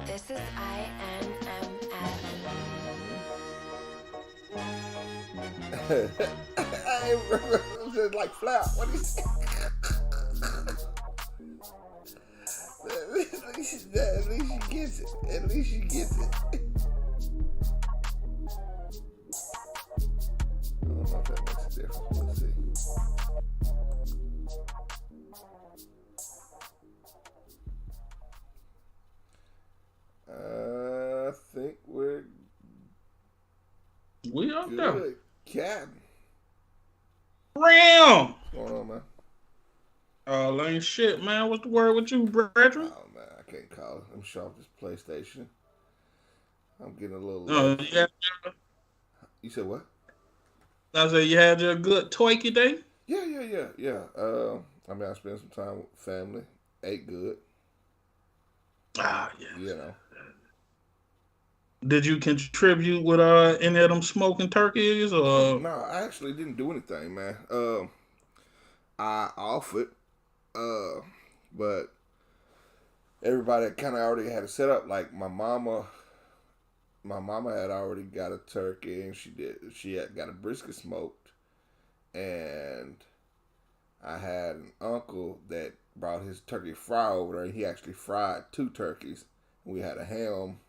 This is It's like flap. What is it? At least she gets it. At least she gets it. I don't know if that makes a difference. Let's see. I think we're We up there. good. Captain. Ram. What's going on, man? Oh, ain't shit, man. What's the word with you, brethren? Oh, man, I can't call it. I'm sharp this PlayStation. I'm getting a little Oh, late. yeah. You said what? I said you had your good toiky day. Yeah. I mean, I spent some time with family. Ate good. Ah, yeah. You know. Did you contribute with any of them smoking turkeys or? No, I actually didn't do anything, man. I offered, but everybody kind of already had it set up. Like my mama had already got a turkey, and she had got a brisket smoked, and I had an uncle that brought his turkey fry over there, and he actually fried 2 turkeys. We had a ham,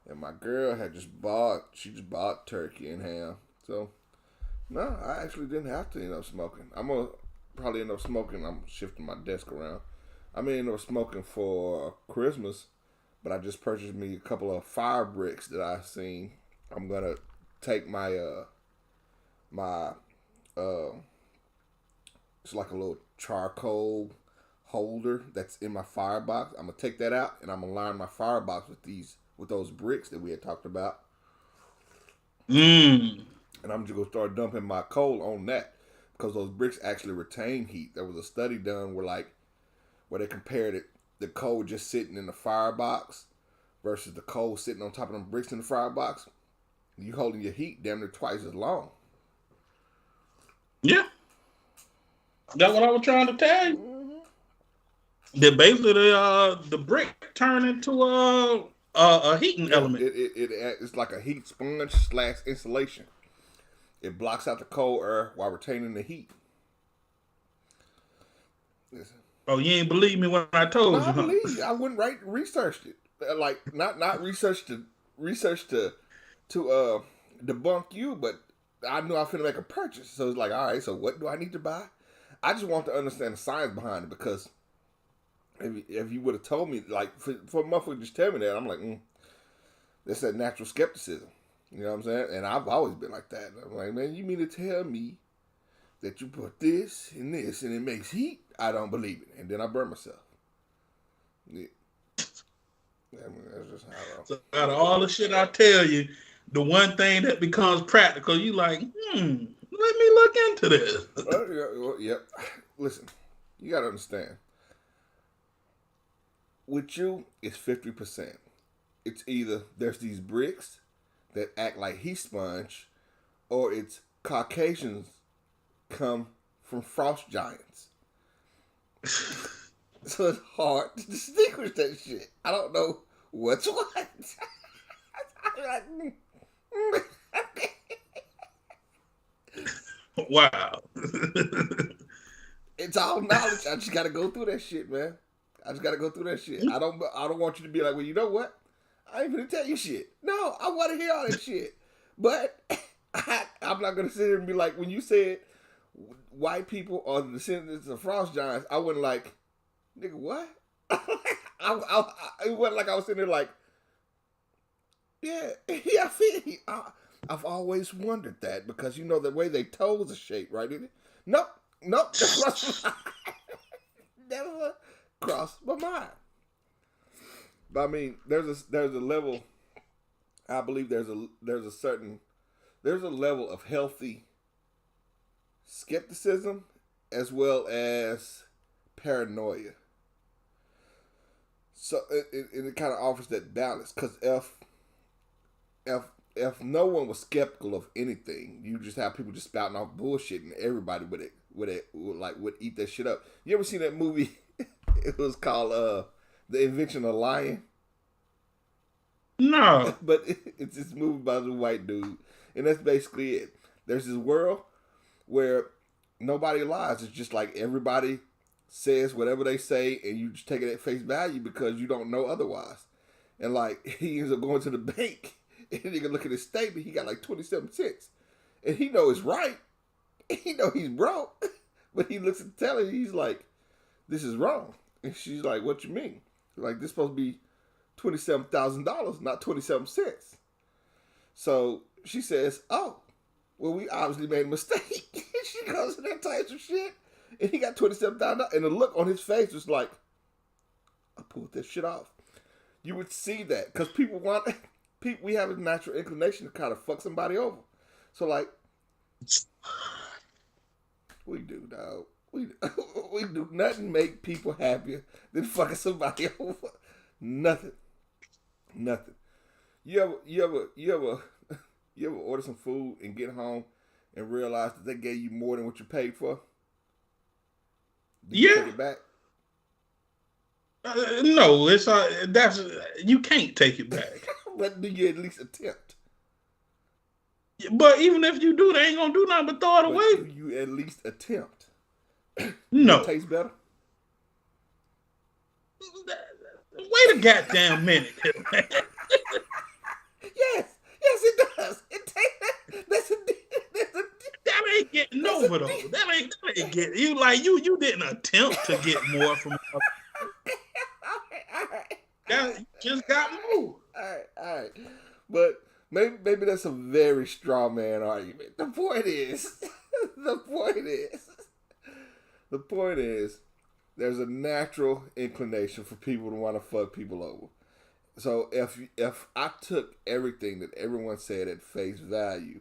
and my girl had just bought turkey and ham. So no, I actually didn't have to end up smoking. I'm gonna probably end up smoking. I'm shifting my desk around. I may end up smoking for Christmas, but I just purchased me a couple of fire bricks that I seen. I'm gonna take my it's like a little charcoal holder that's in my firebox. I'm gonna take that out and I'm gonna line my firebox with those bricks that we had talked about. Mmm. And I'm just gonna start dumping my coal on that because those bricks actually retain heat. There was a study done where they compared the coal just sitting in the firebox versus the coal sitting on top of them bricks in the firebox. You holding your heat damn near twice as long. Yeah. That's what I was trying to tell you. Mm-hmm. That basically the brick turn into a heating element. It's like a heat sponge / insulation. It blocks out the cold air while retaining the heat. Listen. Oh, you ain't believe me when I told No, you, I huh? believe you. I went right and researched it. Like not research to debunk you, but I knew I was finna make a purchase. So it's like, all right, so what do I need to buy? I just want to understand the science behind it because if you would have told me, like, for a motherfucker just tell me that, I'm like, that's that natural skepticism. You know what I'm saying? And I've always been like that. I'm like, man, you mean to tell me that you put this and this and it makes heat? I don't believe it. And then I burn myself. Yeah. I mean, that's just how So out of all the shit I tell you, the one thing that becomes practical, you like, let me look into this. Yep. Listen, you got to understand. With you, it's 50%. It's either there's these bricks that act like heat sponge, or it's Caucasians come from frost giants. So it's hard to distinguish that shit. I don't know what's what. Wow. It's all knowledge. I just gotta go through that shit, man. I just gotta go through that shit. I don't want you to be like, well, you know what? I ain't gonna tell you shit. No, I want to hear all that shit. But I'm not gonna sit here and be like, when you said white people are the descendants of frost giants, I wasn't like, nigga, what? It wasn't like I was sitting there like, yeah, I feel you. I've always wondered that because you know the way they toes are shaped, right? Nope. Never crossed my mind. But I mean, there's a level. I believe there's a level of healthy skepticism as well as paranoia. So it kind of offers that balance because if no one was skeptical of anything, you just have people just spouting off bullshit and everybody would eat that shit up. You ever seen that movie? It was called The Invention of Lying. No. But it's this movie by the white dude, and that's basically it. There's this world where nobody lies. It's just like everybody says whatever they say, and you just take it at face value because you don't know otherwise. And like he ends up going to the bank, and he can look at his statement. He got like 27 cents, and he know it's right. He know he's broke, but he looks at the teller. And he's like, "This is wrong." And she's like, "What you mean? Like this supposed to be $27,000, not 27 cents." So she says, "Oh, well, we obviously made a mistake." She goes in that type of shit, and he got $27,000. And the look on his face was like, "I pulled that shit off." You would see that because people want, people, we have a natural inclination to kind of fuck somebody over. So like, we do, dog. We we do nothing make people happier than fucking somebody over. Nothing, nothing. You ever order some food and get home and realize that they gave you more than what you paid for? Do you take Yeah. it back? No, that's you can't take it back. But do you at least attempt? But even if you do, they ain't gonna do nothing but throw it But do away. you at least attempt? Do it No. taste better? Wait a goddamn minute. Yes, yes, it does. It tastes. That ain't getting That's a over though. That ain't getting you like you didn't attempt to get more from all right, that. You just got more. all right. But maybe that's a very straw man argument. The point is, the point is, the point is, there's a natural inclination for people to want to fuck people over. So if I took everything that everyone said at face value,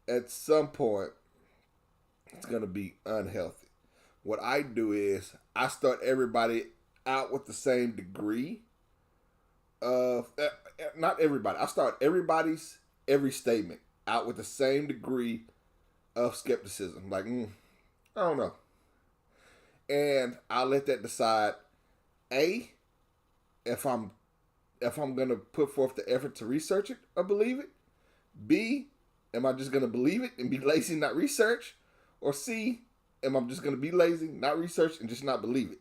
at some point it's gonna be unhealthy. What I do is I start everybody out with the same degree of not everybody. I start everybody's every statement out with the same degree of skepticism. Like, I don't know, and I let that decide. A, if I'm gonna put forth the effort to research it or believe it. B, am I just gonna believe it and be lazy and not research? Or C, am I just gonna be lazy, not research, and just not believe it?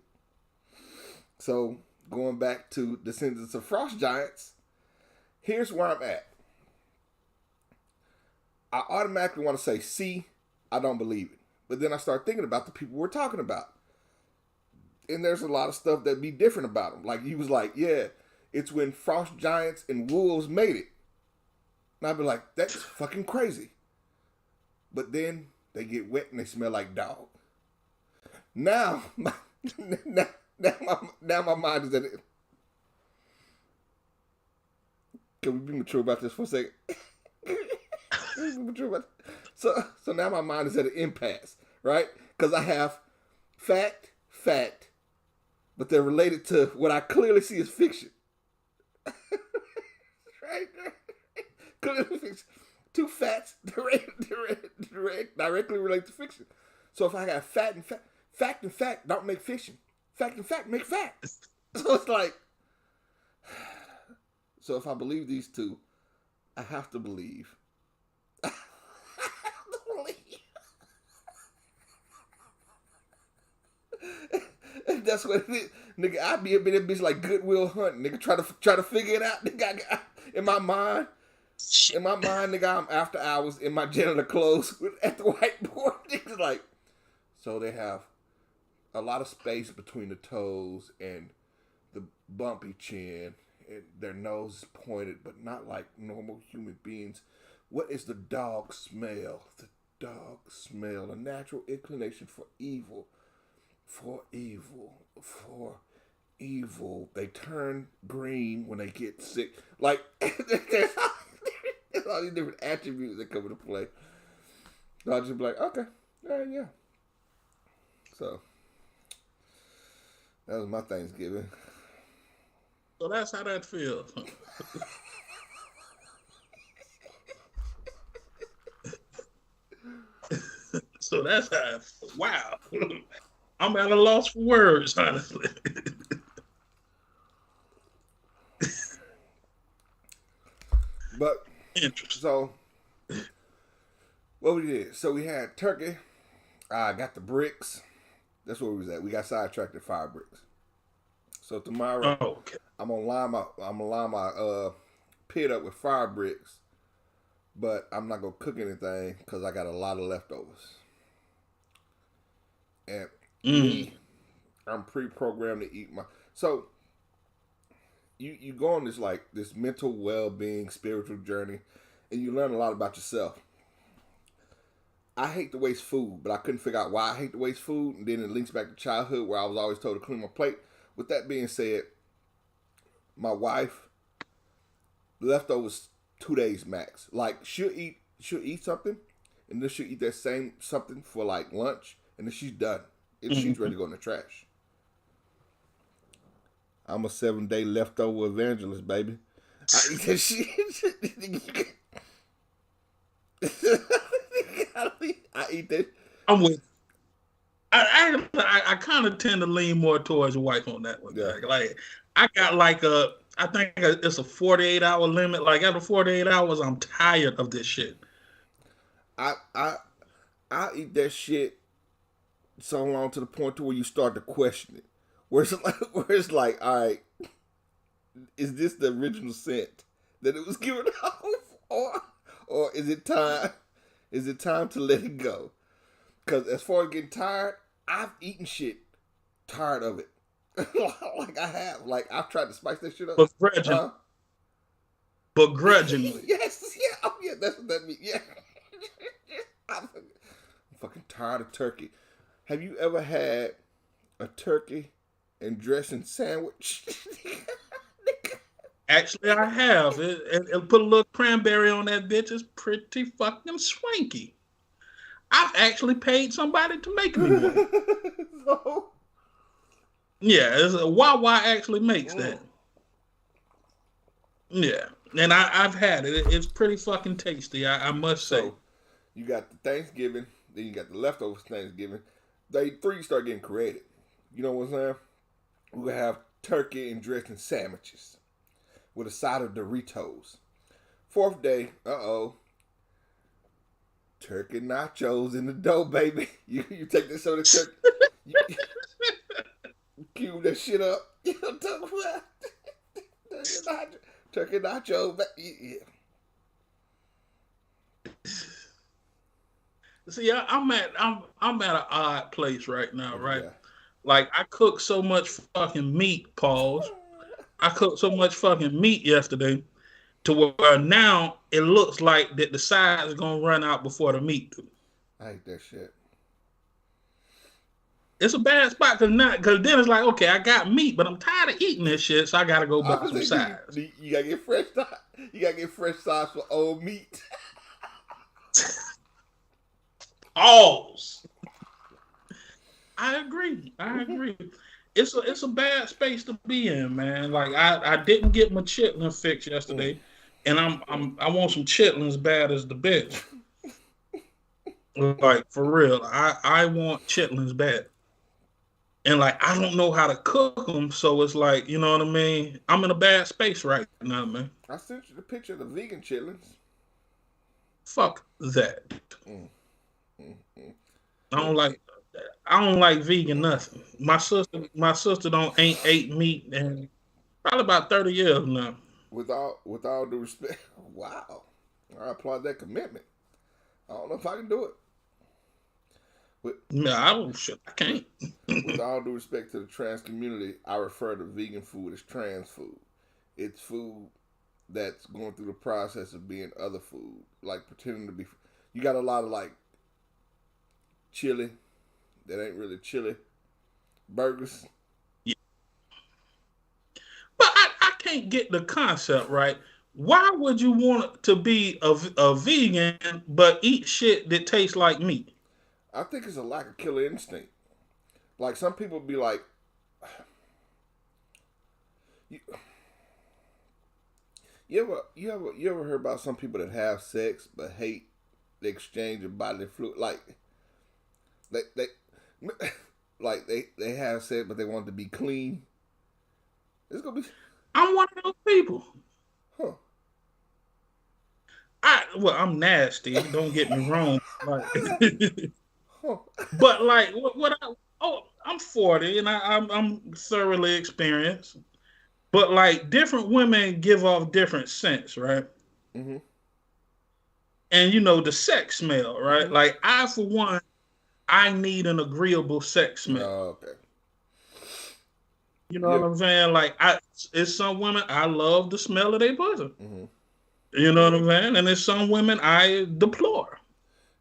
So going back to Descendants of Frost Giants, here's where I'm at. I automatically want to say C, I don't believe it. But then I start thinking about the people we're talking about. And there's a lot of stuff that be different about them. Like he was like, yeah, it's when frost giants and wolves made it. And I'd be like, that's fucking crazy. But then they get wet and they smell like dog. Now, now my mind is at it. Can we be mature about this for a second? Can we be mature about this? So now my mind is at an impasse, right? Because I have fact, but they're related to what I clearly see as fiction. Right? Clearly fiction. Two facts directly relate to fiction. So if I got fact and fact don't make fiction. Fact and fact make fact. So it's like, so if I believe these two, I have to believe. I have to believe. And that's what it is. Nigga, I be a bit of bitch like Goodwill Hunting. Nigga, try to figure it out. Nigga, in my mind, nigga, I'm after hours in my janitor clothes at the whiteboard. Niggas like, so they have a lot of space between the toes and the bumpy chin, and their nose is pointed, but not like normal human beings. What is the dog smell? The dog smell, a natural inclination for evil. For evil. For evil. They turn green when they get sick. Like, there's all these different attributes that come into play. So I'll just be like, okay, yeah. So, that was my Thanksgiving. So that's how that feels. So that's how. Wow. I'm at a loss for words, honestly. But Interesting. so what we did? So we had turkey. I got the bricks. That's where we was at. We got sidetracked at fire bricks. So tomorrow Okay. I'm gonna line my pit up with fire bricks, but I'm not gonna cook anything because I got a lot of leftovers. And me, Mm. I'm pre-programmed to eat my. So you go on this like this mental well-being, spiritual journey, and you learn a lot about yourself. I hate to waste food, but I couldn't figure out why I hate to waste food, and then it links back to childhood where I was always told to clean my plate. With that being said, my wife leftovers 2 days max. Like she'll eat something, and then she'll eat that same something for like lunch, and then she's done. And she's ready Mm-hmm. to go in the trash. I'm a 7 day leftover evangelist, baby. I eat that shit. I eat that. I'm with. I kind of tend to lean more towards the wife on that one, Yeah. Jack. Like I got like I think it's a 48-hour limit. Like after 48 hours, I'm tired of this shit. I I I eat that shit so long to the point to where you start to question it. Where it's like, all right, is this the original scent that it was given off, or is it time? Is it time to let it go? Because as far as getting tired, I've eaten shit tired of it. Like I have. Like I've tried to spice that shit up. Begrudging, Huh? begrudgingly. Yes. Yeah. Oh yeah. That's what that means. Yeah. I'm fucking tired of turkey. Have you ever had a turkey and dressing sandwich? Actually, I have. It put a little cranberry on that bitch. It's pretty fucking swanky. I've actually paid somebody to make me one. So, Yeah, it's a Wawa actually makes mm. that. Yeah, and I've had it. It's pretty fucking tasty. I must say. So you got the Thanksgiving, then you got the leftovers Thanksgiving. Day three start getting creative. You know what I'm saying? We're gonna have turkey and dressing sandwiches with a side of Doritos. Fourth day, turkey nachos in the dough, baby. You take this sort of turkey, you cube that shit up. You know what I'm talking about? Turkey nacho, yeah. See, I'm at an odd place right now, What you right? got? Like I cooked so much fucking meat. Pause. I cooked so much fucking meat yesterday to where now it looks like that the sides are gonna run out before the meat do. I hate that shit. It's a bad spot because then it's like okay, I got meat, but I'm tired of eating this shit, so I gotta go I buy was some like, sides. you gotta get fresh. You gotta get fresh sauce for old meat. Alls. I agree. I agree. It's a bad space to be in, man. Like I didn't get my chitlin fix Mm. yesterday, and I want some chitlins bad as the bitch. Like for real, I want chitlins bad, and like I don't know how to cook them, so it's like you know what I mean. I'm in a bad space right now, man. I sent you the picture of the vegan chitlins. Fuck that. Mm, mm, mm. I Well, don't like I don't like vegan mm. nothing. My sister don't ain't ate meat in probably about 30 years now. With all due respect, wow, I applaud that commitment. I don't know if I can do it. With No, I don't shit. I with can't. with all due respect to the trans community, I refer to vegan food as trans food. It's food that's going through the process of being other food, like pretending to be. You got a lot of like chili that ain't really chili, burgers. Yeah. But I can't get the concept right. Why would you want to be a vegan but eat shit that tastes like meat? I think it's a lack of killer instinct. Like some people be like, you, you ever heard about some people that have sex but hate the exchange of bodily fluid? Like they like they have sex but they want to be clean. It's gonna be I'm one of those people. huh. I'm nasty. Don't get me wrong. Like, but like, what I I'm 40 and I'm thoroughly experienced. But like, different women give off different scents, right? Mm-hmm. And the sex smell, right? Mm-hmm. Like, I for one, I need an agreeable sex smell. Oh, okay. You know Yeah. what I'm saying? Like, it's some women I love the smell of their pussy. Mm-hmm. You know what I'm saying? And there's some women I deplore.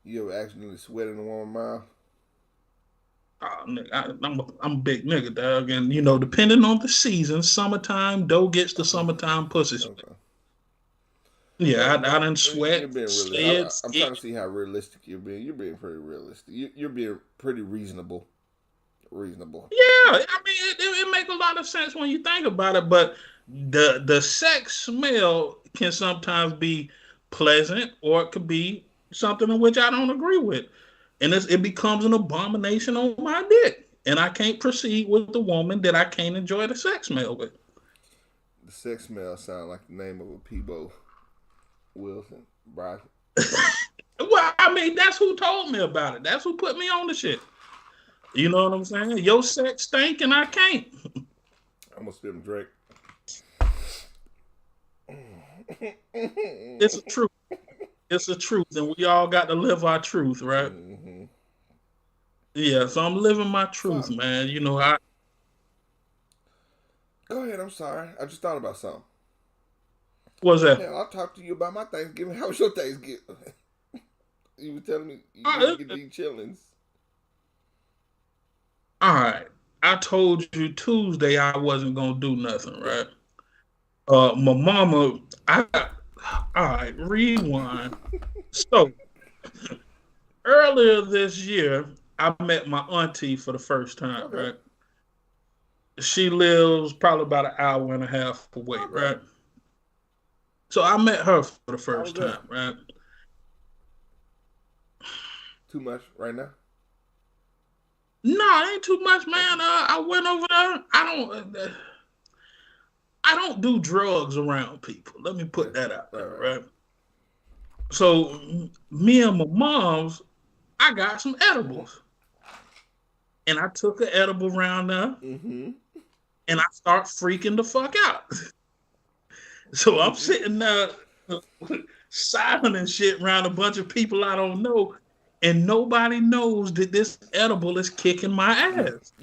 You ever accidentally sweat in a woman's mouth? I'm a big nigga, dog, and depending on the season, summertime, dough gets the summertime pussy sweat. Okay. Yeah, Well, I done you're sweat, being realistic. slid, I'm trying to see how realistic you're being. You're being pretty realistic. You're being pretty reasonable. Reasonable. Yeah, I mean, it makes a lot of sense when you think about it. But the sex smell can sometimes be pleasant, or it could be something in which I don't agree with, and it becomes an abomination on my dick, and I can't proceed with the woman that I can't enjoy the sex smell with. The sex smell sound like the name of a Peebo Wilson. Bryson. Well, I mean, that's who told me about it. That's who put me on the shit. You know what I'm saying? Your sex stink, and I can't. I'm gonna spit him Drake. It's a truth. It's a truth, and we all got to live our truth, right? Mm-hmm. Yeah, so I'm living my truth, Fuck. man. I Go ahead. I'm sorry. I just thought about something. was that. Hell, I'll talk to you about my Thanksgiving. How was your Thanksgiving? You were telling me you All didn't get these chillings. right, I told you Tuesday I wasn't gonna do nothing, Yeah. right? My mama, all right, rewind. So earlier this year, I met my auntie for the first time, Okay. right? She lives probably about an hour and a half away, Okay. right? So I met her for the How first was that? time, right? Too much right now? No, it ain't too much, Okay. man. I went over there. I don't do drugs around people. Let me Yeah. put that out Right, there, right, right. right? So me and my mom's, I got some edibles, and I took an edible around there, Mm-hmm. and I start freaking the fuck out. So I'm sitting there silent and shit around a bunch of people I don't know, and nobody knows that this edible is kicking my ass.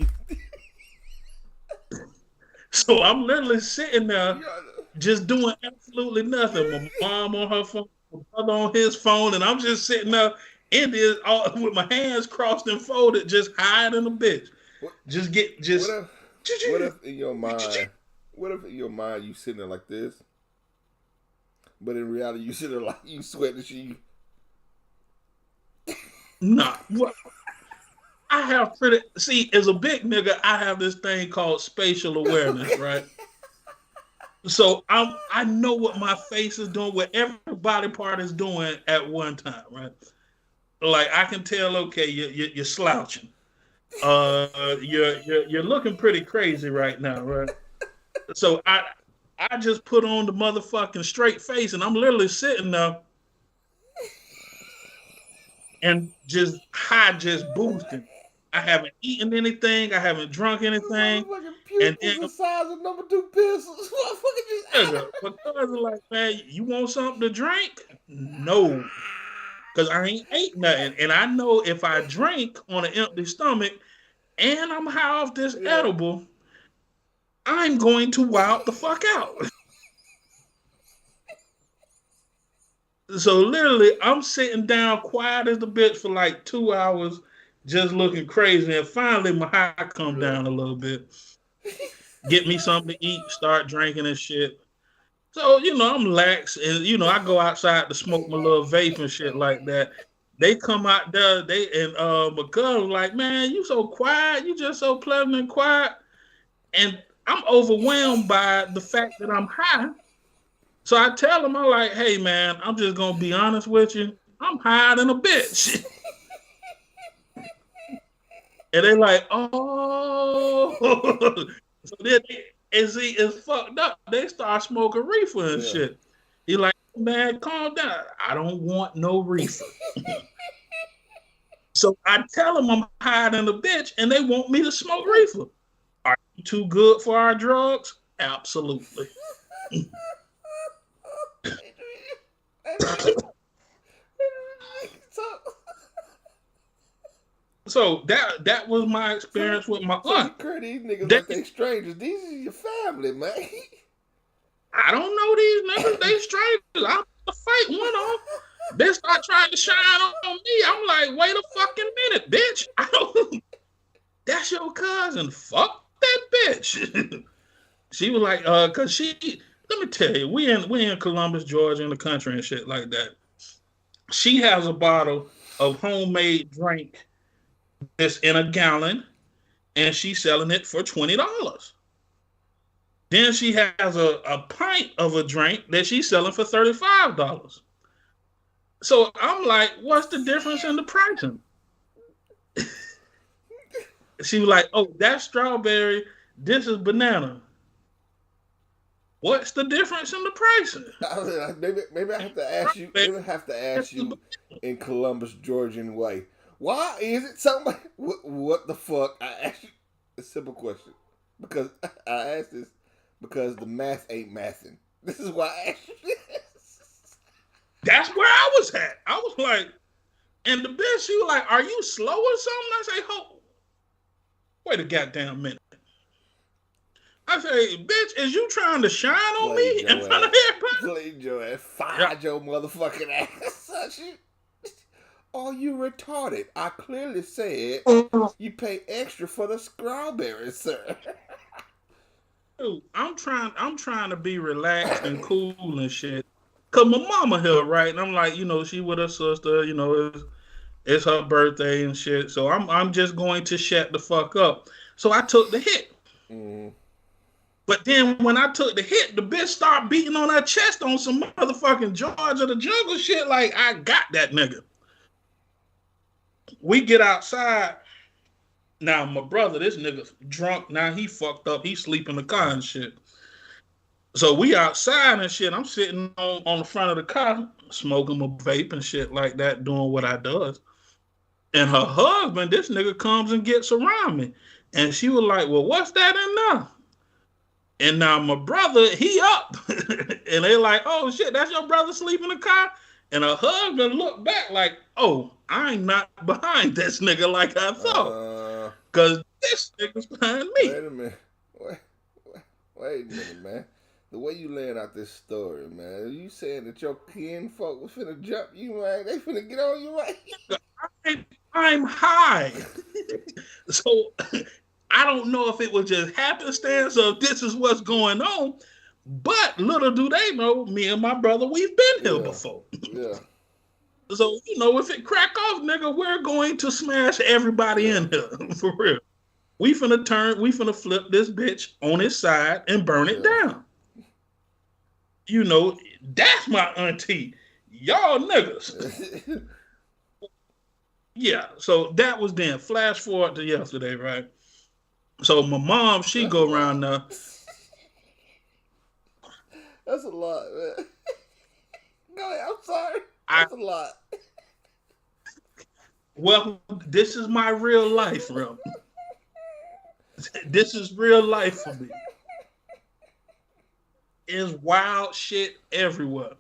So I'm literally sitting there just doing absolutely nothing. My mom on her phone, my brother on his phone, and I'm just sitting there in this all, with my hands crossed and folded, just hiding a bitch. what, Just get what just if what if in your mind you sitting there like this, but in reality you sitting there like you sweating she nah. What I have pretty see as a big nigga, I have this thing called spatial awareness, right? So I know what my face is doing, what every body part is doing at one time, right? Like I can tell, okay, you're slouching. You're looking pretty crazy right now, right? So I just put on the motherfucking straight face, and I'm literally sitting there and just high, just boosting. I haven't eaten anything, I haven't drunk Those anything, motherfucking and pupils then the size of number two pistols. Motherfucker just because like, man, you want something to drink? No, because I ain't ate nothing, and I know if I drink on an empty stomach and I'm high off this yeah. edible, I'm going to wild the fuck out. So literally, I'm sitting down quiet as the bitch for like 2 hours, just looking crazy. And finally, my high come Yeah. down a little bit. Get me something to eat, start drinking and shit. So I'm lax, and I go outside to smoke my little vape and shit like that. They come out there, my girl was like, man, you so quiet, you just so pleasant and quiet, and I'm overwhelmed by the fact that I'm high. So I tell them, I'm like, hey man, I'm just gonna be honest with you. I'm higher than a bitch. And they like, oh. So then and see, it's fucked up. They start smoking reefer and Yeah. shit. He like, man, calm down. I don't want no reefer. So I tell them I'm higher than a bitch, and they want me to smoke reefer. Are you too good for our drugs? Absolutely. so, So that was my experience with my so you aunt. call these niggas They, like they strangers. These are your family, man. I don't know these niggas. They strangers. I'm gonna fight one of them. They start trying to shine on me. I'm like, wait a fucking minute, bitch. I don't. That's your cousin. Fuck that bitch. She was like, cause she. Let me tell you, we in Columbus, Georgia, in the country and shit like that. She has a bottle of homemade drink that's in a gallon, and she's selling it for $20. Then she has a pint of a drink that she's selling for $35. So I'm like, what's the difference in the pricing? She was like, oh, that's strawberry. This is banana. What's the difference in the pricing? I was like, maybe I have to ask you. Maybe I have to ask you in Columbus, Georgian way. Why is it something? What the fuck? I asked you a simple question because I asked this because the math ain't mathing. This is why I asked you this. That's where I was at. I was like, and the bitch, she was like, are you slow or something? I say, hold, wait a goddamn minute. I say, bitch, is you trying to shine on Played me in your front of ass. everybody? Played your ass. Yeah. Fired your motherfucking ass. Oh, you retarded. I clearly said you pay extra for the strawberries, sir. Dude, I'm trying to be relaxed and cool and shit. Cause my mama here, right? And I'm like, she with her sister, it's her birthday and shit. So I'm just going to shut the fuck up. So I took the hit. Mm. But then when I took the hit, the bitch started beating on her chest on some motherfucking George of the Jungle shit. Like, I got that nigga. We get outside. Now, my brother, this nigga drunk. Now he fucked up. He sleep in the car and shit. So we outside and shit. I'm sitting on the front of the car, smoking my vape and shit like that, doing what I does. And her husband, this nigga comes and gets around me. And she was like, well, what's that in there? And now my brother, he up. And they like, oh shit, that's your brother sleep in the car? And her husband looked back like, oh, I'm not behind this nigga like I thought. Uh, Cause this nigga's behind me. wait a minute. Wait a minute, man. The way you laying out this story, man, are you saying that your kin folk was finna jump you, man? They finna get on you, I, I'm high. So I don't know if it was just happenstance or if this is what's going on. But little do they know, me and my brother, we've been here Yeah. before. Yeah. So, if it crack off, nigga, we're going to smash everybody Yeah. in here. For real. We finna flip this bitch on its side and burn it Yeah. down. That's my auntie. Y'all niggas. Yeah, so that was then. Flash forward to yesterday, right? So my mom, she That's a go lot. around there. That's a lot, man. Go ahead. I'm sorry. I That's a lot. Well, this is my real life, bro. This is real life for me. It's wild shit everywhere.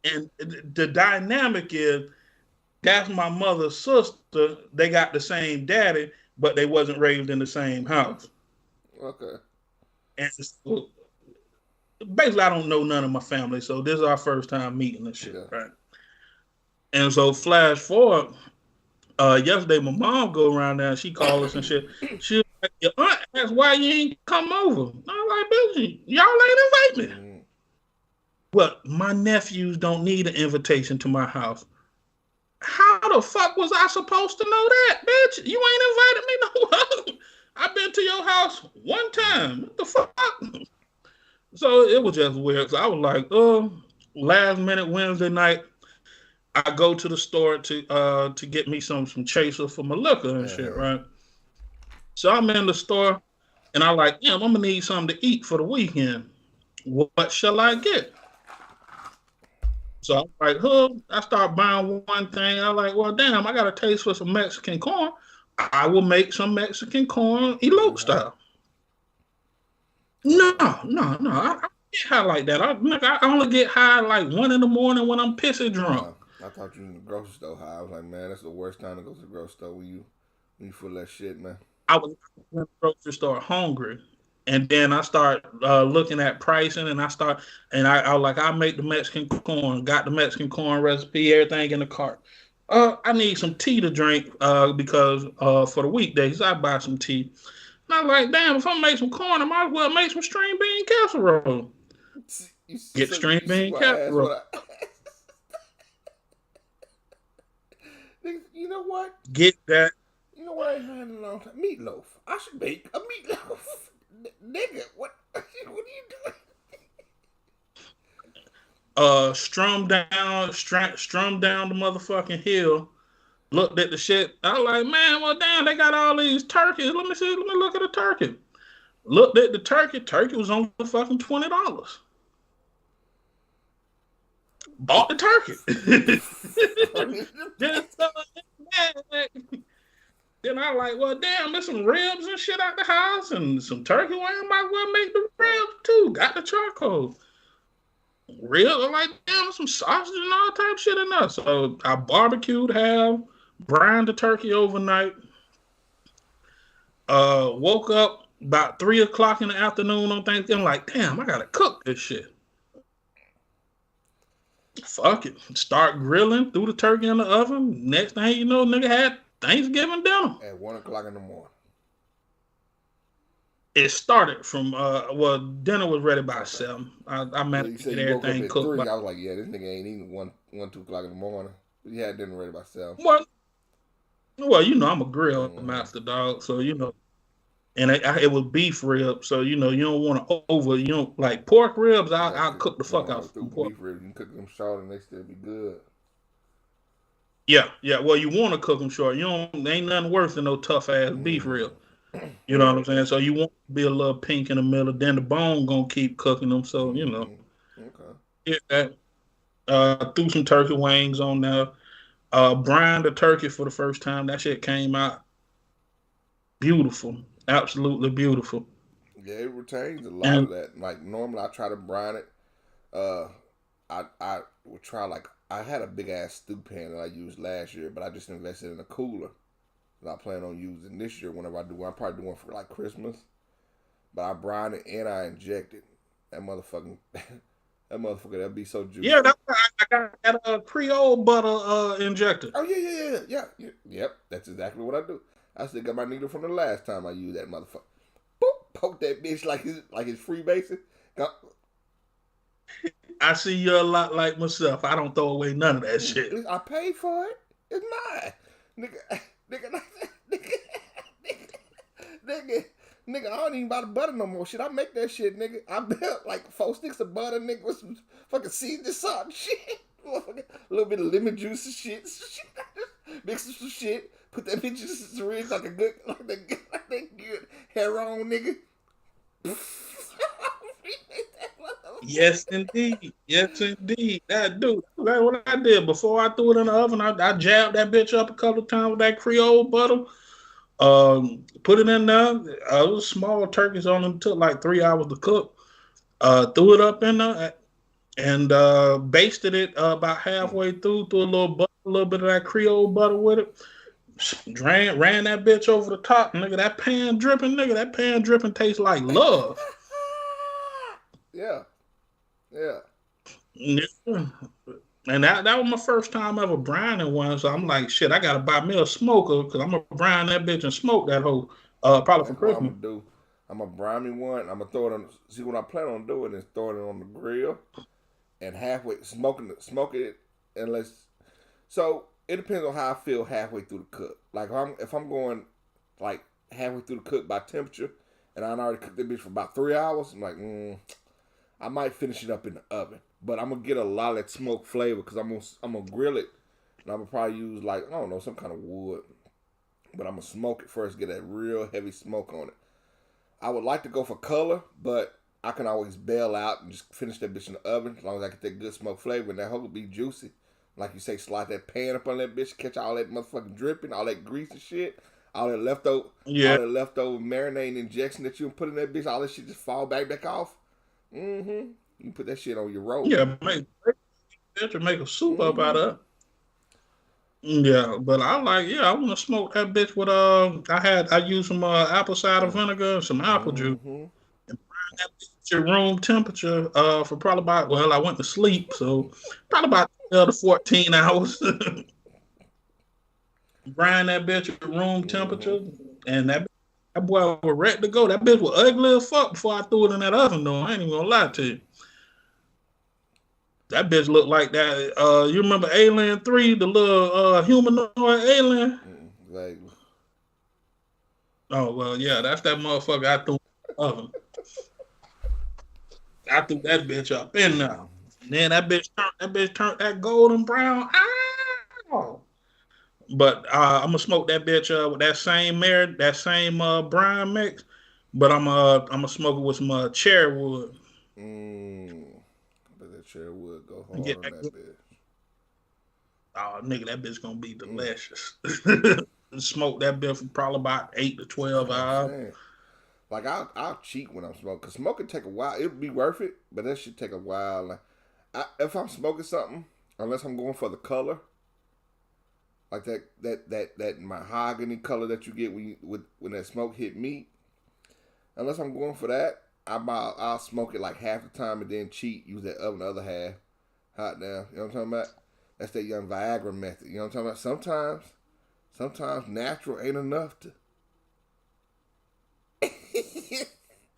And the dynamic is that's my mother's sister. They got the same daddy, but they wasn't raised in the same house. Okay. And so, basically, I don't know none of my family, so this is our first time meeting and shit, Yeah. right? And so, flash forward, yesterday my mom go around there and she called us and shit. She was like, your aunt asked why you ain't come over. I was like, bitch, y'all ain't invite me. Mm. But my nephews don't need an invitation to my house. How the fuck was I supposed to know that, bitch? You ain't invited me no. I've been to your house one time. What the fuck? So it was just weird. So I was like, last minute Wednesday night, I go to the store to get me some chaser for my liquor and shit, Uh-huh. right? So I'm in the store and I like, damn, I'm gonna need something to eat for the weekend. What shall I get? So I'm like, huh. I start buying one thing. I'm like, well, damn, I got a taste for some Mexican corn. I will make some Mexican corn elote Mm-hmm. style. No, Okay. no. I don't get high like that. I only get high like 1 in the morning when I'm pissy drunk. I thought you was in the grocery store high. I was like, man, that's the worst time to go to the grocery store when you full of that shit, man. I was in the grocery store hungry. And then I start looking at pricing, and I was like, I make the Mexican corn, got the Mexican corn recipe, everything in the cart. I need some tea to drink because for the weekdays I buy some tea. And I'm like, damn, if I make some corn, I might as well make some string bean casserole. Get the string You see bean why I asked casserole. what I. You know what? Get that You know what I ain't had in a long time? Meatloaf. I should make a meatloaf. Nigga, what? What are you doing? strum down the motherfucking hill. Looked at the shit. I was like, man, well, damn, they got all these turkeys. Let me see. Let me look at the turkey. Looked at the turkey. Turkey was only fucking $20. Bought the turkey. Just then I like, well, damn, there's some ribs and shit out the house and some turkey wing. Might well make the ribs too. Got the charcoal. Ribs, I'm like, damn, some sausage and all type of shit in there. So I barbecued, have brined the turkey overnight. Woke up about 3 o'clock in the afternoon on Thanksgiving. Like, damn, I gotta cook this shit. Fuck it. Start grilling, threw the turkey in the oven. Next thing you know, nigga had Thanksgiving dinner. At 1 o'clock in the morning. It started from well, dinner was ready by Okay. 7. I Yeah, managed you to said get you woke up everything at cooked by 3. I was like, yeah, this nigga ain't eating 2 o'clock in the morning. But you had dinner ready by 7. well, I'm a grill Mm-hmm. master dog, so and it was beef ribs, so you don't want to like pork ribs. You I'll gotta cook cook the them fuck all out through some pork. beef ribs. You can cook them short and they still be good. Yeah. Well, you want to cook them short. You don't. Ain't nothing worse than no tough ass beef rib. Mm-hmm. You know what I'm saying? So you want to be a little pink in the middle. Then the bone gonna keep cooking them. So Mm-hmm. Okay. get that. Threw some turkey wings on there. Brined the turkey for the first time. That shit came out beautiful, absolutely beautiful. Yeah, it retains a lot And of that. Like normally I try to brine it. Uh I would try like I had a big ass stew pan that I used last year, but I just invested in a cooler that I plan on using this year whenever I do one. I probably do one for like Christmas. But I brine it and I inject it. That motherfucking that motherfucker that'd be so yeah, juicy. that's why I got that Creole butter injector. Oh yeah. Yep, that's exactly what I do. I still got my needle from the last time I used that motherfucker. Boop, poke that bitch like it's free basic. I see you a lot like myself. I don't throw away none of that shit. I paid for it. It's mine. Nigga, nigga, nigga, nigga, nigga, I don't even buy the butter no more. Shit, I make that shit, nigga. I built like 4 sticks of butter, nigga, with some fucking seasoning salt and shit. A little bit of lemon juice and shit. Mix some shit. Put that bitch in the syringe like that good hair on, nigga. Yes, indeed. Yes, indeed. That dude. That's what I did before I threw it in the oven. I jabbed that bitch up a couple of times with that Creole butter. Put it in there. It was small turkeys on them. Took like 3 hours to cook. Threw it up in there and basted it about halfway through. Threw a little butter, a little bit of that Creole butter with it. Ran that bitch over the top, nigga. That pan dripping, nigga. That pan dripping tastes like love. Yeah, yeah. Yeah. And that was my first time ever brining one. So I'm like, shit, I gotta buy me a smoker because I'm gonna brine that bitch and smoke that whole probably for That's what I'm Christmas. gonna do. I'm gonna brine me one. I'm gonna throw it on. See what I plan on doing is throwing it on the grill and halfway smoking it unless. So it depends on how I feel halfway through the cook. Like if I'm going like halfway through the cook by temperature, and I already cooked the bitch for about 3 hours, I'm like, I might finish it up in the oven. But I'm gonna get a lot of that smoke flavor because I'm gonna grill it, and I'm gonna probably use like I don't know some kind of wood, but I'm gonna smoke it first, get that real heavy smoke on it. I would like to go for color, but I can always bail out and just finish that bitch in the oven as long as I get that good smoke flavor and that hoe will be juicy. Like you say, slide that pan up on that bitch, catch all that motherfucking dripping, all that grease and shit, all Yeah, that leftover marinade injection that you put in that bitch, all that shit just fall back off. Mm-hmm. You put that shit on your roll. yeah, make a soup up Mm-hmm. out of it. Yeah, but I want to smoke that bitch with I used some apple cider Mm. vinegar and some apple juice Mm-hmm. and brine that bitch at room temperature for probably about, I went to sleep, so probably about 12 to 14 hours. Brine that bitch at room Mm-hmm. temperature, and that boy was ready to go. That bitch was ugly as fuck before I threw it in that oven though. I ain't even gonna lie to you. That bitch looked like that. You remember Alien 3, the little humanoid alien? Like, Oh well, yeah, that's that motherfucker I threw in the oven. I threw that bitch up in there. mm, And then that bitch turned that golden brown. Ow! But I'm gonna smoke that bitch with that same brine mix. But I'm gonna smoke it with some cherry wood mm. But that chair would go and hard get on that that good. bitch. Oh nigga, that bitch gonna be Mm. delicious. Smoke that bitch for probably about 8 to 12 That's what I'm hours. saying. Like I'll cheat when I'm smoking. Cause smoking take a while. It'd be worth it, but that should take a while. Like if I'm smoking something, unless I'm going for the color, like that mahogany color that you get when that smoke hit meat. Unless I'm going for that, I'll smoke it like half the time and then cheat. Use that oven the other half hot now. You know what I'm talking about? That's that young Viagra method. You know what I'm talking about? Sometimes natural ain't enough to.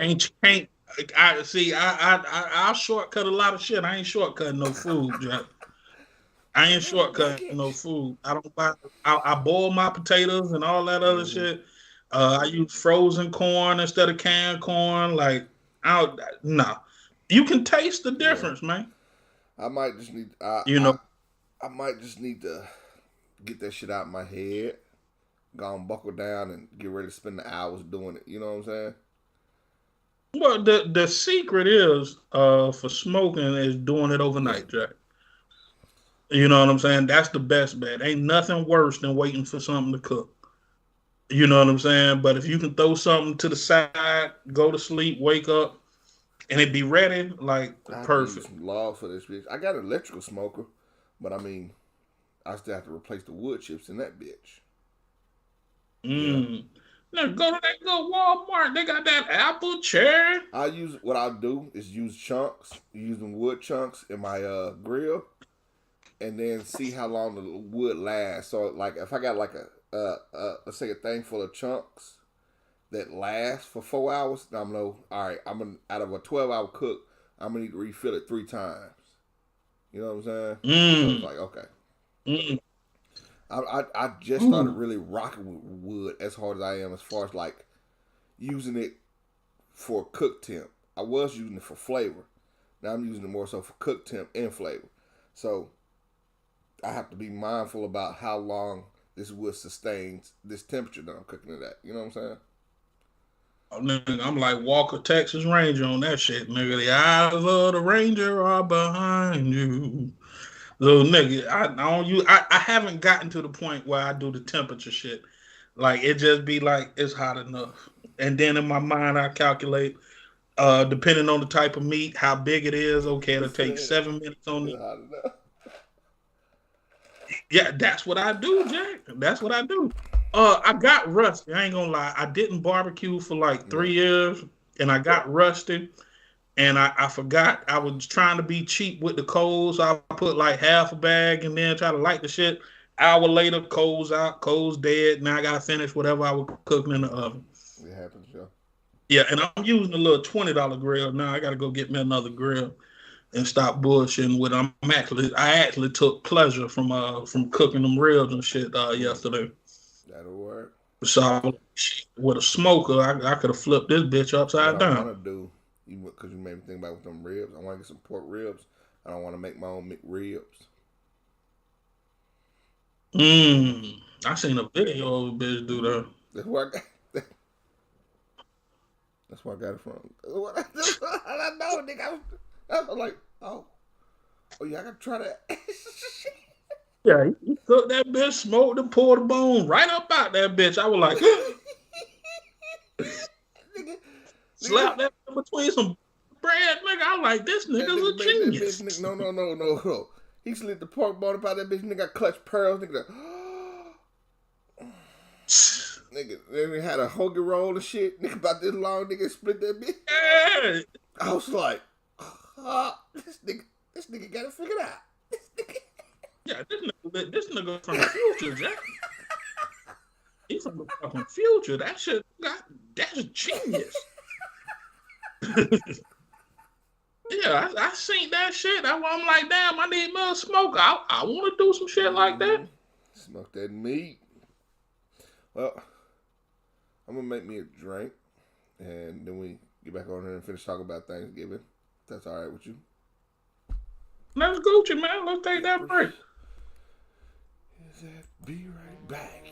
Ain't can't I see I'll shortcut a lot of shit. I ain't shortcutting no food, Jack. I ain't Little shortcutting no baggage. foe. I don't buy. I boil my potatoes and all that other Mm-hmm. shit. I use frozen corn instead of canned corn. Like, I don't. Nah, you can taste the Yeah. difference, man. I might just need. You know, I might just need to get that shit out of my head. Go and buckle down and get ready to spend the hours doing it. You know what I'm saying? well, the secret is for smoking is doing it Yeah. overnight, Jack. You know what I'm saying? That's the best bet. Ain't nothing worse than waiting for something to cook. You know what I'm saying? But if you can throw something to the side, go to sleep, wake up, and it be ready, like I have to use perfect. some logs for this bitch. I got an electrical smoker, but I mean, I still have to replace the wood chips in that bitch. Yeah. Mm. Now go to that good Walmart. They got that apple cherry. I use what I'll do is use chunks, using wood chunks in my grill, and then see how long the wood lasts. So like if I got like let's say a thing full of chunks that last for 4 hours, then I'm know all right. I'm gonna out of a 12-hour cook, I'm gonna need to refill it 3 times. You know what I'm saying? So it's Mm. like okay. Mm. I just started Ooh. really rocking with wood as hard as I am as far as like using it for cook temp. I was using it for flavor. Now I'm using it more so for cook temp and flavor. So I have to be mindful about how long this wood sustains this temperature that I'm cooking it at. You know what I'm saying? Oh, nigga, I'm like Walker Texas Ranger on that shit, nigga. The eyes of the Ranger are behind you. So, nigga, I haven't gotten to the point where I do the temperature shit. Like it just be like it's hot enough, and then in my mind I calculate, depending on the type of meat, how big it is. Okay, it'll take It's 7 minutes on the. hot enough. Yeah, that's what I do, Jack. That's what I do. I got rusty. I ain't gonna lie. I didn't barbecue for like Yeah. 3 years, and I got rusty. And I forgot I was trying to be cheap with the coals. So I put like half a bag and then try to light the shit. Hour later, coals out, coals dead. Now I gotta finish whatever I was cooking in the oven. It happens, yo. Yeah, and I'm using a little $20 grill now. I gotta go get me another grill and stop bullshitting with. I actually took pleasure from cooking them ribs and shit Mm, yesterday. that'll work. So with a smoker, I could have flipped this bitch What upside I want down. to do, because you made me think about with them ribs, I want to get some pork ribs. I don't want to make my own ribs. I seen a video of a bitch do Mm-hmm. that. That's where I got. That's where I got it from. nigga, I was like, oh yeah, I gotta try that. Yeah, he cooked that bitch, smoked and poured the bone right up out that bitch. I was like, nigga, nigga, slap that between some bread, nigga. I was like, this that nigga's nigga a made that bitch. genius. Nigga, no. He slid the pork bone about that bitch. Nigga got clutch pearls. Nigga, nigga, then we had a hoagie roll and shit. Nigga about this long. Nigga split that bitch. Yeah. I was like, this nigga got it figured out. Yeah, this nigga from the future, Jack. He from the fucking future. That shit that's genius. Yeah, I seen that shit. That's why I'm like, damn, I need me a smoker. I want to do some shit like that. Smoke that meat. Well, I'm gonna make me a drink, and then we get back on here and finish talking about Thanksgiving. If that's all right with you. Let's Gucci, man. Let's take that break. Is that be right back?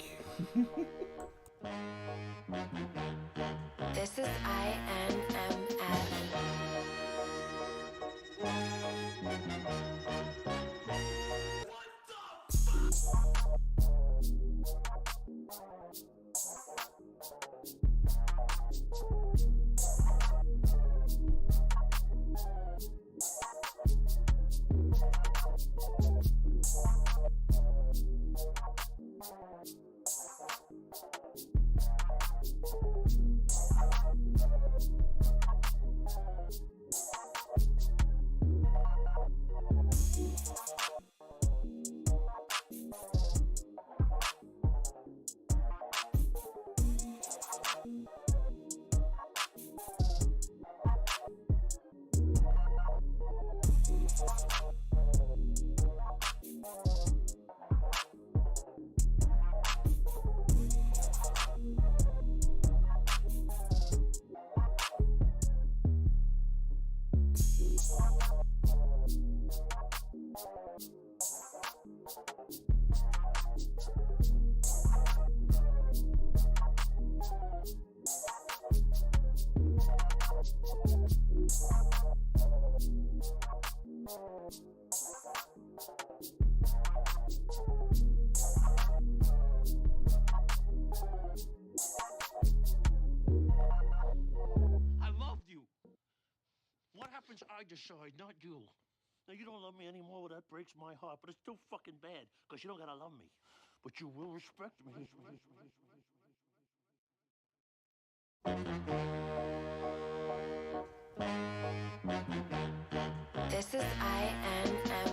This is INMF. I decide, not you. Now, you don't love me anymore, well, that breaks my heart, but it's still fucking bad, because you don't gotta love me. But you will respect me. This is INMF.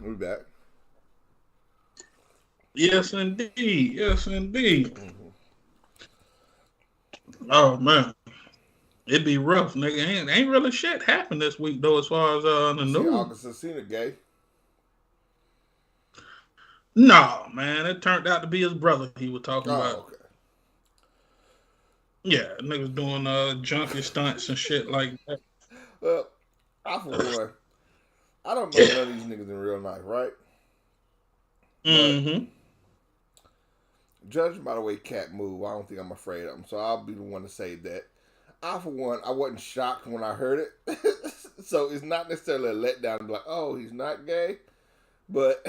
We're back. Yes, indeed. Yes, indeed. Oh man, it'd be rough, nigga. Ain't really shit happened this week though, as far as the See, news. August Alsina gay. No, man, it turned out to be his brother he was talking about. Oh, okay. Yeah, niggas doing junkie stunts and shit like that. Well, I for one, I don't know none of these niggas in real life, right? But Mm-hmm. judging by the way Cat move, I don't think I'm afraid of him. So I'll be the one to say that. For one, I wasn't shocked when I heard it. So it's not necessarily a letdown. Like, oh, he's not gay. But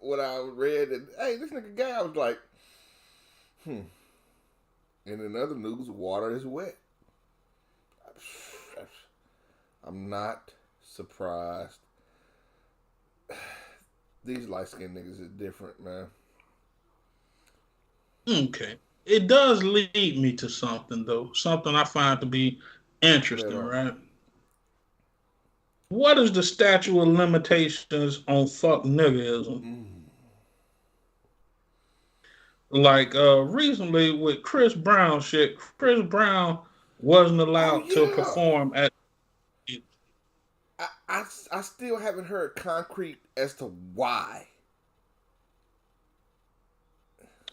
when I read that, hey, this nigga gay, I was like, And in other news, water is wet. I'm not surprised. These light-skinned niggas is different, man. Okay. It does lead me to something, though. Something I find to be interesting, right? What is the statute of limitations on fuck niggerism? Like, recently with Chris Brown shit, Chris Brown wasn't allowed to perform at... I still haven't heard concrete as to why.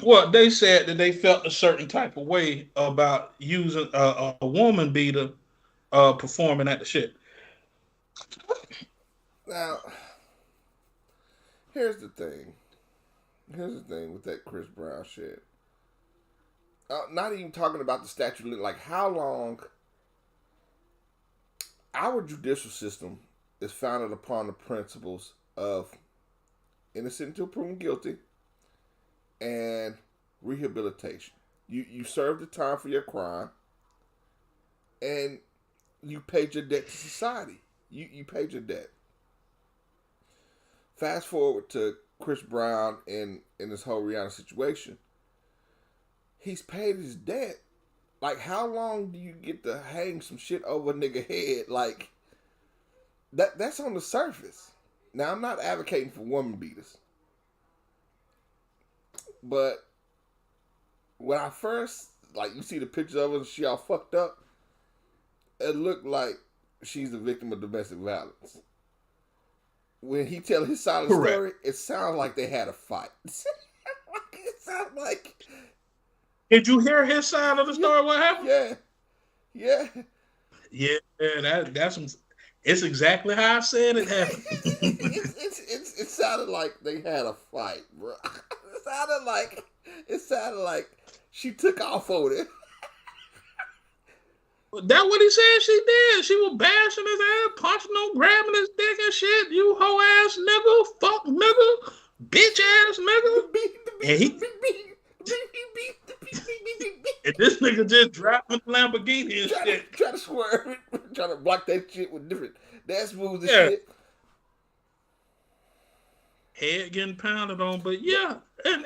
Well, they said that they felt a certain type of way about using a woman beater performing at the shit. Now, here's the thing. Here's the thing with that Chris Brown shit. Not even talking about the statute, like how long our judicial system is founded upon the principles of innocent until proven guilty and rehabilitation. You served the time for your crime and you paid your debt to society. You paid your debt. Fast forward to Chris Brown in this whole Rihanna situation. He's paid his debt. Like, how long do you get to hang some shit over a nigga head? Like, that's on the surface. Now, I'm not advocating for woman beaters. But when I first, like, you see the pictures of her, she all fucked up, it looked like she's a victim of domestic violence. When he tell his side of the story, it sounds like they had a fight. It sounds like... Did you hear his side of the story? What happened? Yeah. That's it's exactly how I said it happened. It sounded like they had a fight, bro. It sounded like she took off on it. That's what he said she did. She was bashing his ass, punching him, grabbing his dick and shit. You hoe ass nigga, fuck nigga, bitch ass nigga. And this nigga just dropped the Lamborghini and shit. Try to swerve it, trying to block that shit with different dance moves and shit. Head getting pounded on, but yeah, and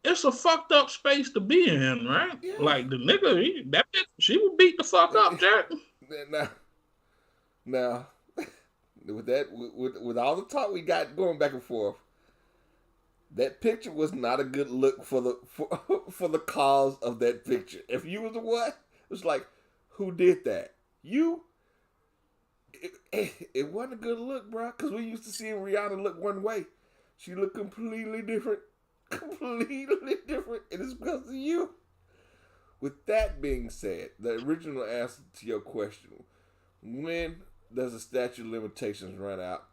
it's a fucked up space to be in, right? Yeah. Like the nigga, that bitch, she would beat the fuck up, Jack. Now, with that, with all the talk we got going back and forth, that picture was not a good look for the cause of that picture. If you was the one, it was like, who did that? You? It wasn't a good look, bro. Because we used to see Rihanna look one way. She looked completely different. Completely different. And it's because of you. With that being said, the original answer to your question, when does the statute of limitations run out?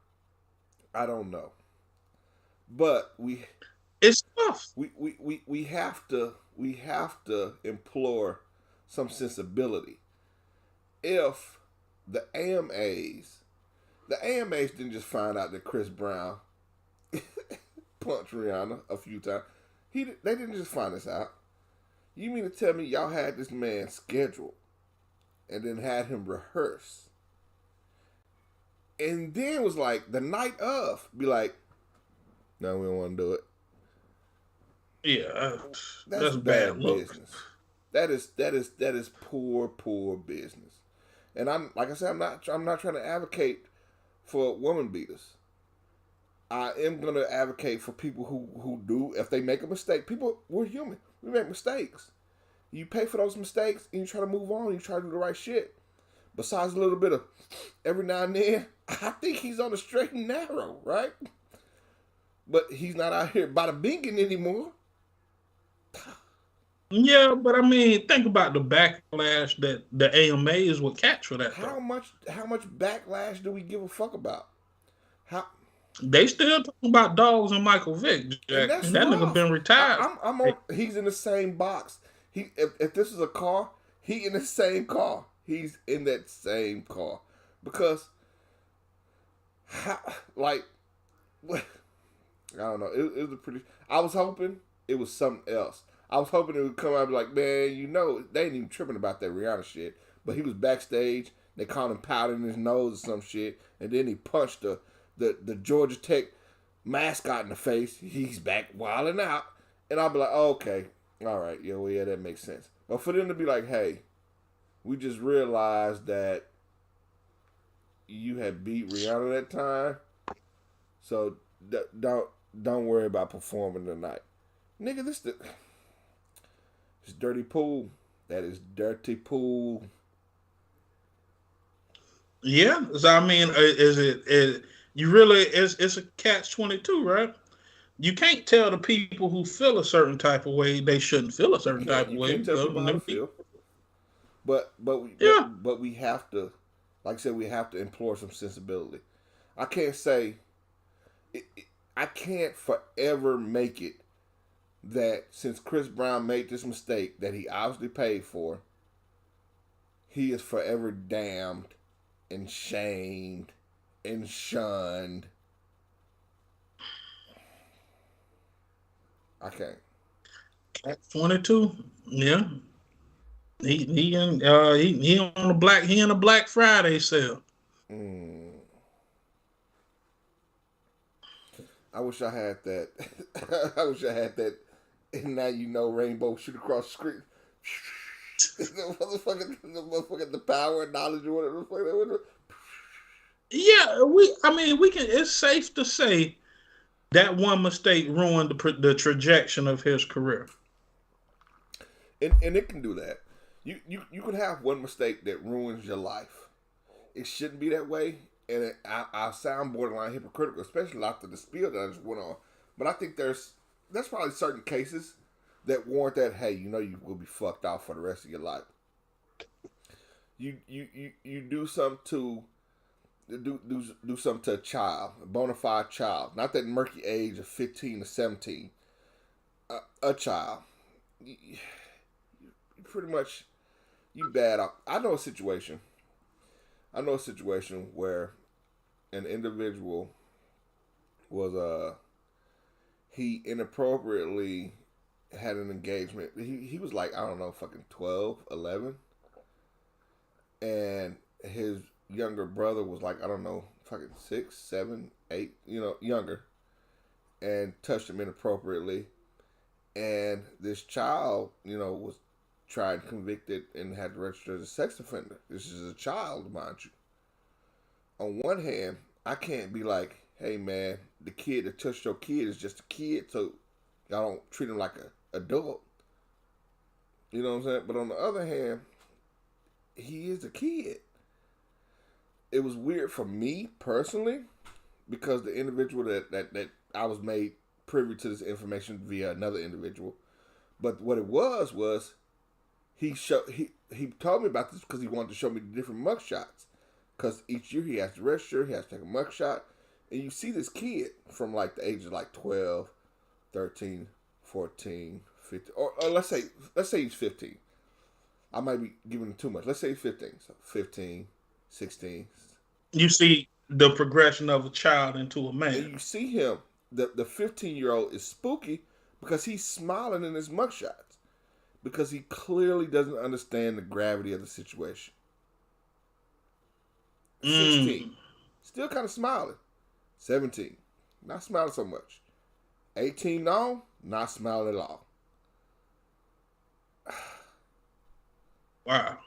I don't know. But it's tough. We have to implore some sensibility. If the AMAs didn't just find out that Chris Brown punched Rihanna a few times. They didn't just find this out. You mean to tell me y'all had this man scheduled and then had him rehearse? And then was like, the night of, be like, no, we don't want to do it. Yeah, that's bad business. That is poor business. And I'm not trying to advocate for woman beaters. I am gonna advocate for people who do, if they make a mistake. We're human. We make mistakes. You pay for those mistakes and you try to move on. You try to do the right shit. Besides a little bit of every now and then, I think he's on the straight and narrow, right? But he's not out here bada binging anymore. Yeah, but I mean, think about the backlash that the AMAs would catch for that. How much backlash do we give a fuck about? They still talking about dogs and Michael Vick, And Jack. that's And that nigga rough. been retired. I'm on. He's in the same box. If this is a car, he in the same car. He's in that same car because, how, like, I don't know. It was a pretty. I was hoping it was something else. I was hoping it would come out and be like, man, they ain't even tripping about that Rihanna shit. But he was backstage. They caught him powdering his nose or some shit, and then he punched the Georgia Tech mascot in the face. He's back wilding out, and I'll be like, oh, okay, all right, yeah, well, yeah, that makes sense. But for them to be like, hey, we just realized that you had beat Rihanna that time, so don't worry about performing tonight, nigga. This dirty pool. That is dirty pool. Yeah, so I mean, you really it's a catch-22, right? You can't tell the people who feel a certain type of way they shouldn't feel a certain type of You way can't tell because people how to feel. Yeah, But we have to, like I said, we have to implore some sensibility. I can't say, I can't forever make it that since Chris Brown made this mistake that he obviously paid for, he is forever damned and shamed and shunned. I can't. catch-22. Yeah, he on a Black Friday sale. Mm. I wish I had that. I wish I had that. And now you know, rainbow shoot across the screen. The motherfucker, the power and knowledge or whatever. Yeah, I mean, we can. It's safe to say that one mistake ruined the trajectory of his career. And it can do that. You can have one mistake that ruins your life. It shouldn't be that way, and I sound borderline hypocritical, especially after the spiel that I just went on. But I think there's probably certain cases that warrant that. Hey, you will be fucked off for the rest of your life. You do something to do something to a child, a bona fide child, not that murky age of 15 to 17. A child, you pretty much you bad off. I know a situation. Where an individual was he inappropriately had an engagement. He was like, I don't know, fucking 12, 11, and his younger brother was like, I don't know, fucking 6, 7, 8, younger, and touched him inappropriately. And this child, was tried, convicted, and had to register as a sex offender. This is a child, mind you. On one hand, I can't be like, hey man, the kid that touched your kid is just a kid, so y'all don't treat him like an adult. You know what I'm saying? But on the other hand, he is a kid. It was weird for me personally because the individual that I was made privy to this information via another individual. But what it was he told me about this because he wanted to show me the different mugshots. Because each year he has to register, he has to take a mugshot. And you see this kid from like the age of like 12, 13, 14, 15. Or let's say he's 15. I might be giving him too much. Let's say he's 15. So 15, 16. You see the progression of a child into a And man. you see him, the 15-year-old is spooky because he's smiling in his mugshots. Because he clearly doesn't understand the gravity of the situation. 16, still kind of smiling. 17, not smiling so much. 18 on, not smiling at all. Wow.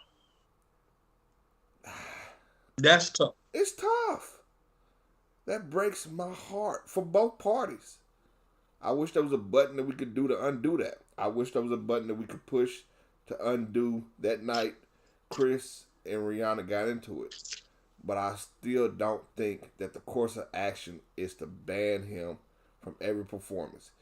That's tough. It's tough. That breaks my heart for both parties. I wish there was a button that we could do to undo that. I wish there was a button that we could push to undo that night Chris and Rihanna got into it. But I still don't think that the course of action is to ban him from every performance.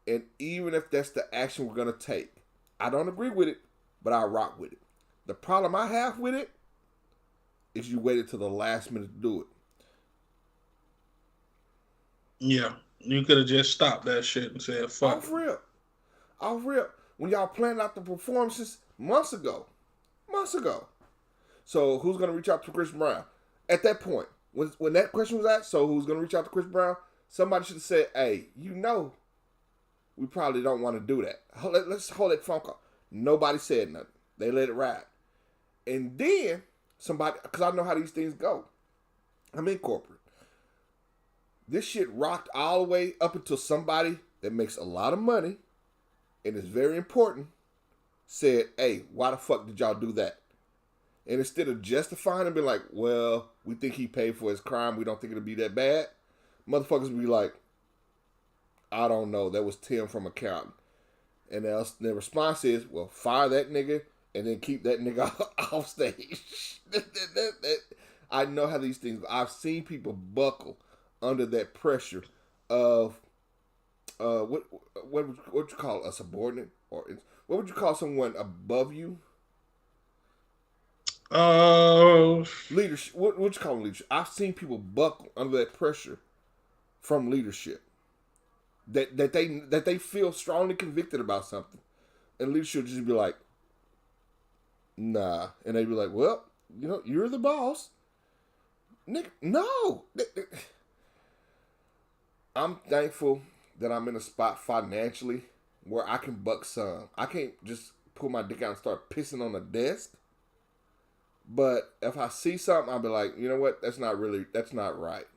And even if that's the action we're going to take, I don't agree with it, but I rock with it. The problem I have with it is you waited till the last minute to do it. Yeah, you could have just stopped that shit and said, "Fuck Off it." rip. Off rip. When y'all planned out the performances months ago. Months ago. So who's gonna reach out to Chris Brown? At that point, when that question was asked, so who's gonna reach out to Chris Brown? Somebody should have said, "Hey, we probably don't want to do that. Let's hold that phone call." Nobody said nothing. They let it ride. And then somebody, because I know how these things go. I'm in corporate. This shit rocked all the way up until somebody that makes a lot of money and is very important said, "Hey, why the fuck did y'all do that?" And instead of justifying and be like, "Well, we think he paid for his crime. We don't think it'll be that bad," motherfuckers be like, "I don't know. That was Tim from accounting." And the response is, "Well, fire that nigga and then keep that nigga off stage." I know how these things. I've seen people buckle under that pressure of what would you call a subordinate, or what would you call someone above you? Leadership. What would you call leadership? I've seen people buckle under that pressure from leadership. That they feel strongly convicted about something, and leadership just be like, "Nah," and they be like, "Well, you're the boss, nigga." No, I'm thankful that I'm in a spot financially where I can buck some. I can't just pull my dick out and start pissing on the desk. But if I see something, I'll be like, "You know what? That's not right."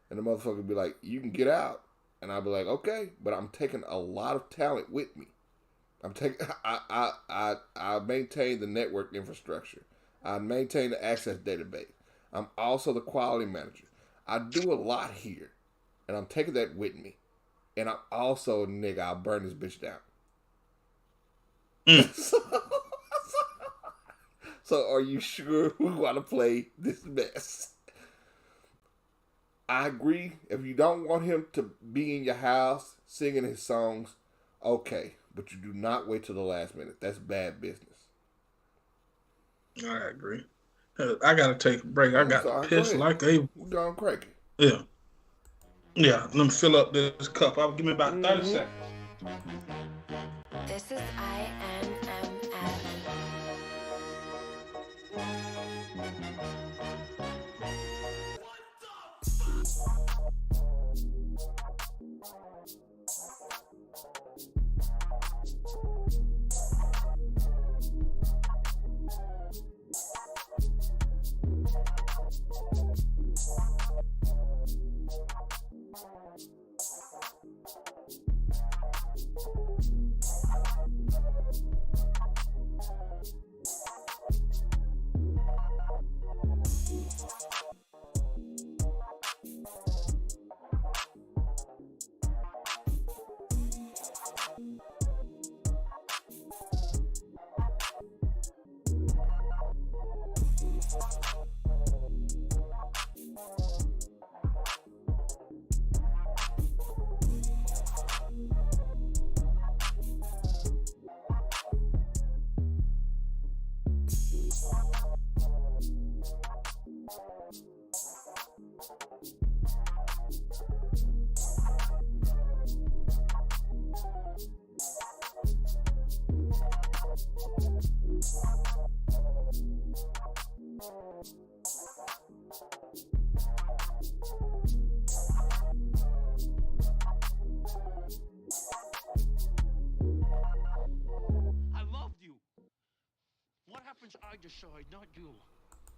And the motherfucker be like, "You can get out." And I'll be like, "Okay," but I'm taking a lot of talent with me. I maintain the network infrastructure. I maintain the access database. I'm also the quality manager. I do a lot here, and I'm taking that with me. And I'm also, nigga, I'll burn this bitch down. So are you sure we want to play this mess? I agree. If you don't want him to be in your house singing his songs, okay. But you do not wait till the last minute. That's bad business. I agree. I gotta take a break. I got to Sorry. Go piss ahead. like a We're going crazy. yeah. Yeah, let me fill up this cup. I'll give me about 30 seconds. This is INMF. I loved you. What happens, I decide, not you.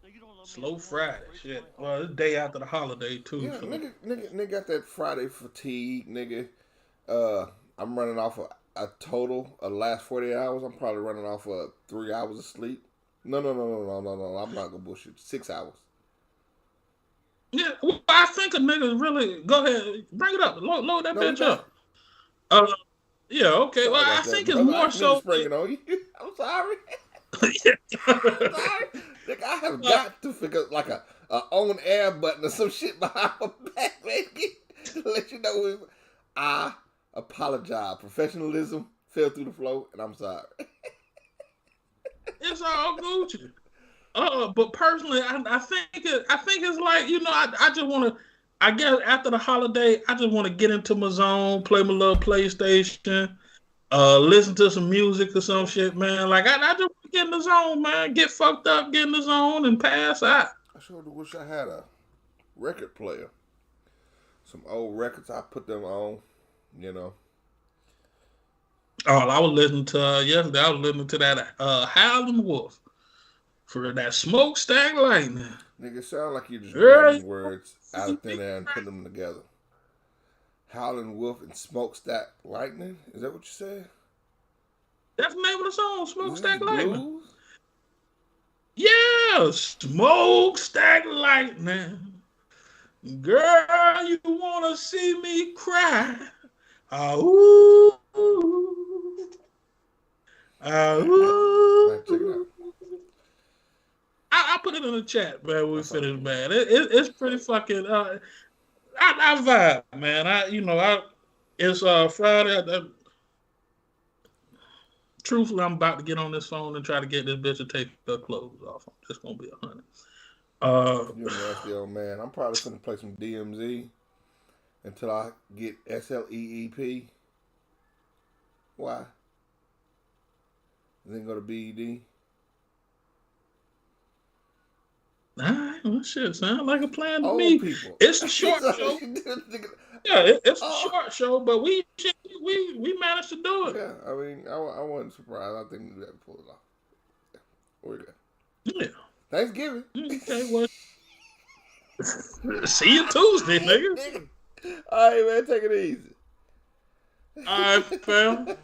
Now, you don't love me Slow anymore, Friday, it breaks shit. my heart. Well, it's the day after the holiday too. Yeah, So nigga got that Friday fatigue, nigga. I'm running off a total of the last 48 hours. I'm probably running off of 3 hours of sleep. No. I'm not gonna bullshit. 6 hours. yeah, well, I think a nigga really go ahead, bring it up, load that No, we bitch back. up. Uh, yeah, okay. Sorry Well, I about that, think it's brother. I more didn't mean to so. spring it on you. I'm sorry. Yeah. I'm sorry. Nigga, I have got to figure like a on air button or some shit behind my back, man, to let you know I apologize. Professionalism fell through the flow, and I'm sorry. It's all Gucci. But personally, I think it's like I just want to. I guess after the holiday, I just want to get into my zone, play my little PlayStation, listen to some music or some shit, man. Like I just want to get in the zone, man. Get fucked up, get in the zone, and pass out. I sure do wish I had a record player. Some old records, I put them on, you know. Oh, I was listening to yesterday. I was listening to that Howlin' Wolf for that Smokestack Lightning. Nigga, sound like you're just Girl, grabbing words out of thin air and putting them together. Howlin' Wolf and Smokestack Lightning? Is that what you said? That's the name of the song, Smokestack Is this Lightning. blues? Yeah, Smokestack Lightning. Girl, you wanna see me cry? Ah, ooh, ah, ooh. Check it out. I put it in the chat, man. When we finish, man. It's pretty fucking. I vibe, man. It's Friday. Truthfully, I'm about to get on this phone and try to get this bitch to take her clothes off. I'm just gonna be 100. You're a nasty old man. I'm probably gonna play some DMZ until I get SLEEP. Why? Then go to BED. Alright, well, shit, sound like a plan to Old me. people. It's a short show. Yeah, it's a short show, but we managed to do it. Yeah, I mean, I wasn't surprised. I think we had to pull it off. Yeah, we're good. Yeah. Thanksgiving. Okay, well, see you Tuesday, nigga. All right, man, take it easy. All right, fam.